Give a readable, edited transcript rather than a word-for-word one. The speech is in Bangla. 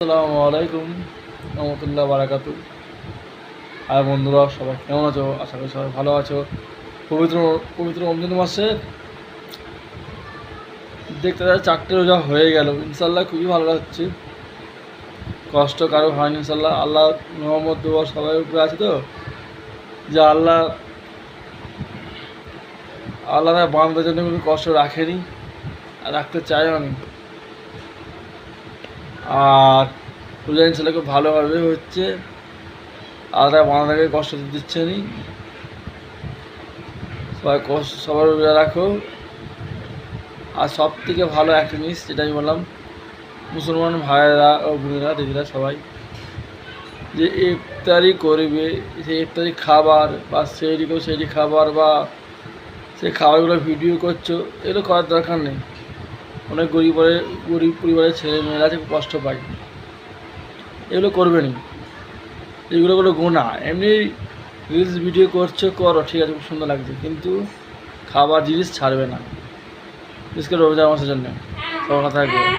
আসসালামু আলাইকুম রহমতুল্লাহ বারাকাতু। আর বন্ধুরা সবাই কেমন আছো? আশা করি সবাই ভালো আছো। পবিত্র পবিত্র রমজান মাসে দেখতে 4টে রোজা হয়ে গেল, ইনশাল্লাহ খুবই ভালো লাগছে। কষ্ট কারো হয়নি ইনশাল্লাহ। আল্লাহ রহমত দোয়া সবাই উপরে আছে তো, যে আল্লাহ বান্দাদের জন্য কোনো কষ্ট রাখেনি আর রাখতে চাইও নি। আর রোজা ইনশাল্লাহ খুব ভালোভাবে হচ্ছে। আল্লাহ বান্দাকে কষ্ট দিচ্ছে নি। সবার রোজা রাখো। আর সব থেকে ভালো একটা জিনিস যেটা আমি বললাম, মুসলমান ভাইয়েরা ও বোনেরা দিদিরা সবাই যে ইফতারি করবে, সেই ইফতারি খাবার বা সেই খাবার বা সেই খাবারগুলো ভিডিও করছো, এগুলো করার দরকার নেই। অনেক গরিব পরিবারের ছেলে মেয়েরা আছে, খুব কষ্ট পায়, এগুলো করবে না। এগুলো কোনো গুণা। এমনি রিলস ভিডিও করছো, করো, ঠিক আছে, খুব সুন্দর লাগছে, কিন্তু খাবার জিনিস ছাড়বে না, বিশেষ করে রোজা মাসের জন্য। সবার কথা থাকবে।